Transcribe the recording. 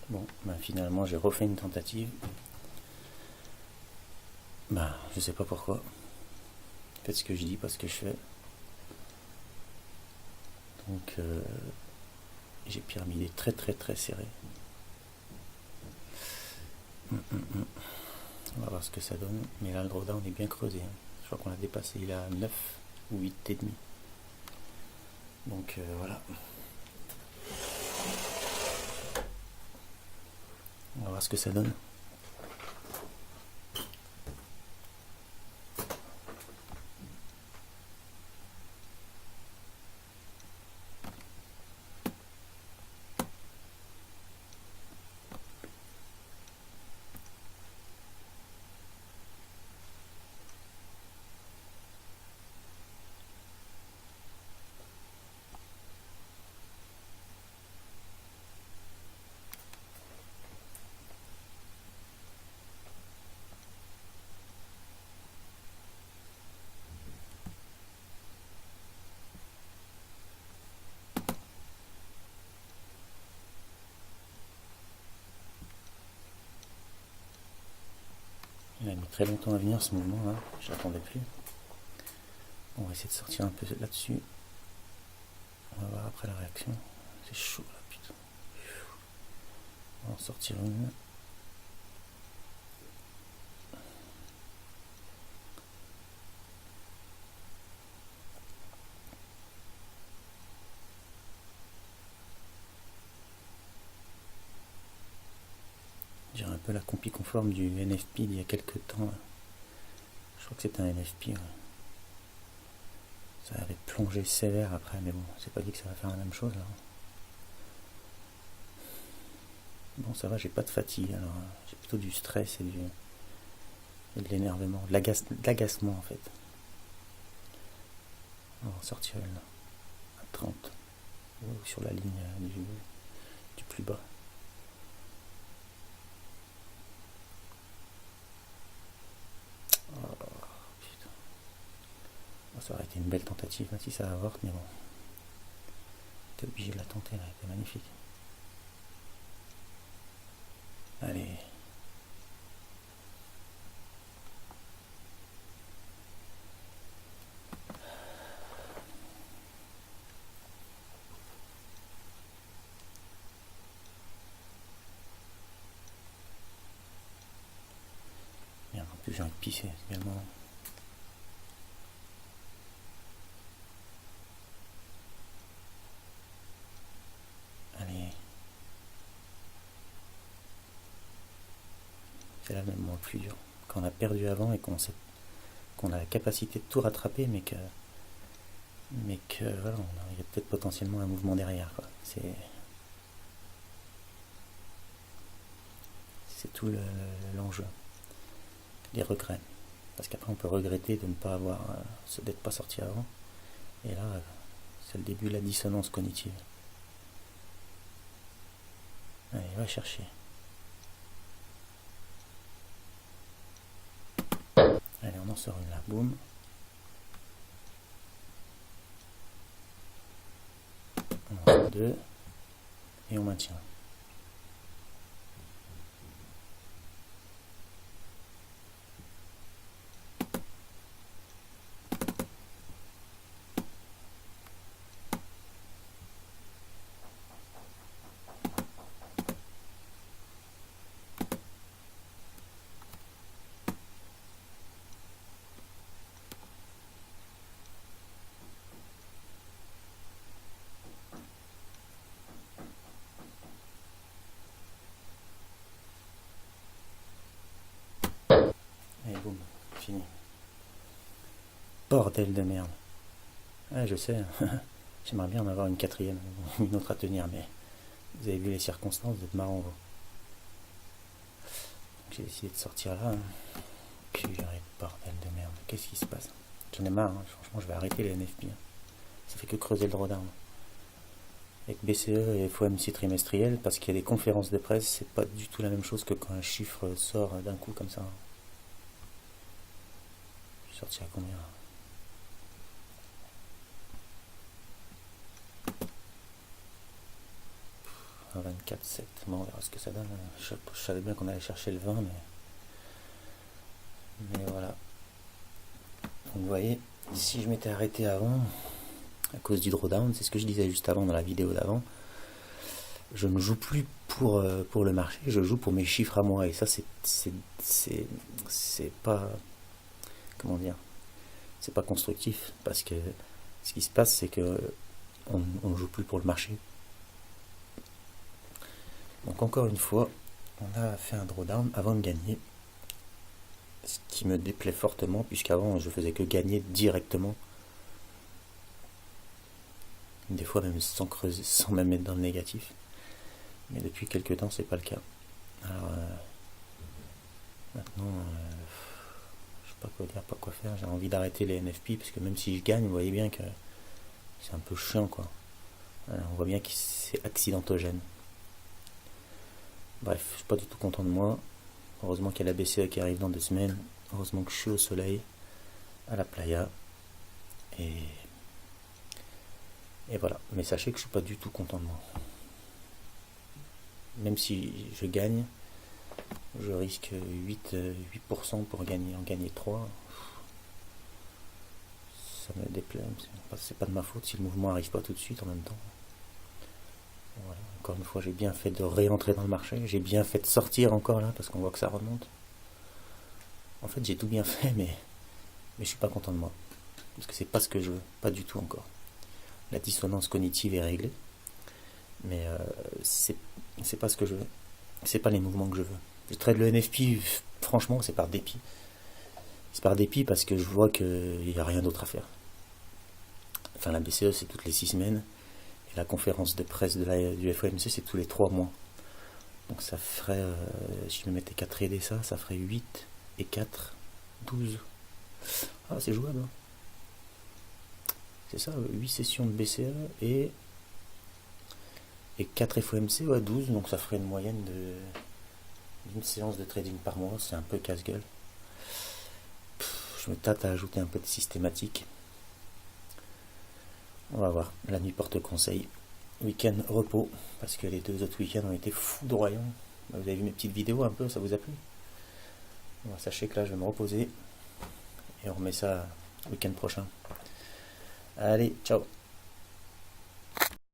Bon, bah finalement j'ai refait une tentative. Bah, je sais pas pourquoi. Faites ce que je dis, pas ce que je fais. Donc, j'ai pyramidé très très très serré. On va voir ce que ça donne. Mais là, le drawdown est bien creusé. Je crois qu'on l'a dépassé. Il est à 9 ou 8 et demi. Donc, voilà. On va voir ce que ça donne. Il a mis très longtemps à venir ce mouvement là, je l'attendais plus. On va essayer de sortir un peu là-dessus. On va voir après la réaction. C'est chaud là, putain. On va en sortir une. J'ai un peu la compie conforme du NFP d'il y a quelques temps. Je crois que c'était un NFP. Ouais. Ça avait plongé sévère après, mais bon, c'est pas dit que ça va faire la même chose là. Bon, ça va, j'ai pas de fatigue, alors j'ai plutôt du stress et de l'énervement, de l'agacement en fait. On va en sortir une à 30, ou sur la ligne du plus bas. Oh, putain. Bon, ça aurait été une belle tentative, même si ça avorte, mais bon. T'es obligé de la tenter là, c'était magnifique. Allez. Merde, en plus j'ai envie de pisser également. Allez. C'est là le moment le plus dur. Quand on a perdu avant et qu'on a la capacité de tout rattraper, mais que voilà, il y a peut-être potentiellement un mouvement derrière, quoi. C'est tout l'enjeu. Les regrets. Parce qu'après on peut regretter de ne pas avoir, d'être pas sorti avant. Et là, c'est le début de la dissonance cognitive. Allez, va chercher. Allez, on en sort une là, boum. On en sort deux. Et on maintient. Et boum, fini. Bordel de merde. Ah, je sais, j'aimerais bien en avoir une quatrième, une autre à tenir, mais vous avez vu les circonstances, vous êtes marrant, vous. J'ai décidé de sortir là. Purée, bordel de merde. Qu'est-ce qui se passe? J'en ai marre, hein. Franchement, je vais arrêter les NFP. Ça fait que creuser le drawdown. Avec BCE et FOMC trimestriel, parce qu'il y a des conférences de presse, c'est pas du tout la même chose que quand un chiffre sort d'un coup comme ça. Je suis sorti à combien là? un 24,7. Bon, on verra ce que ça donne. Je savais bien qu'on allait chercher le 20, mais voilà. Donc vous voyez, si je m'étais arrêté avant, à cause du drawdown, c'est ce que je disais juste avant dans la vidéo d'avant, je ne joue plus pour le marché, je joue pour mes chiffres à moi. Et ça, c'est pas, comment dire, c'est pas constructif, parce que ce qui se passe, c'est que on ne joue plus pour le marché. Donc encore une fois, on a fait un drawdown avant de gagner, ce qui me déplaît fortement, puisqu'avant je faisais que gagner directement, des fois même sans creuser, sans même être dans le négatif. Mais depuis quelques temps, c'est pas le cas. Alors maintenant, je sais pas quoi dire, pas quoi faire. J'ai envie d'arrêter les NFP, parce que même si je gagne, vous voyez bien que c'est un peu chiant, quoi. Alors, on voit bien que c'est accidentogène. Bref, je suis pas du tout content de moi. Heureusement qu'il y a la BCE qui arrive dans 2 semaines. Heureusement que je suis au soleil, à la playa. Et voilà. Mais sachez que je suis pas du tout content de moi. Même si je gagne, je risque 8% pour en gagner 3. Ça me déplaît. C'est pas de ma faute si le mouvement n'arrive pas tout de suite en même temps. Voilà. Encore une fois, j'ai bien fait de réentrer dans le marché. J'ai bien fait de sortir encore là, parce qu'on voit que ça remonte. En fait, j'ai tout bien fait, mais je suis pas content de moi. Parce que c'est pas ce que je veux. Pas du tout encore. La dissonance cognitive est réglée. Mais c'est pas ce que je veux. C'est pas les mouvements que je veux. Je trade le NFP, franchement, c'est par dépit. C'est par dépit parce que je vois qu'il n'y a rien d'autre à faire. Enfin, la BCE, c'est toutes les 6 semaines. Et la conférence de presse du FOMC, c'est tous les 3 mois. Donc ça ferait, si je me mettais qu'à trader ça ferait 8 et 4, 12. Ah, c'est jouable. Hein. C'est ça, 8 sessions de BCE et 4 FOMC, ouais, 12. Donc ça ferait une moyenne d'une séance de trading par mois. C'est un peu casse-gueule. Je me tâte à ajouter un peu de systématique. On va voir. La nuit porte conseil. Week-end repos, parce que les 2 autres week-ends ont été foudroyants. Vous avez vu mes petites vidéos un peu, ça vous a plu? Bon, sachez que là je vais me reposer et on remet ça le week-end prochain. Allez, ciao.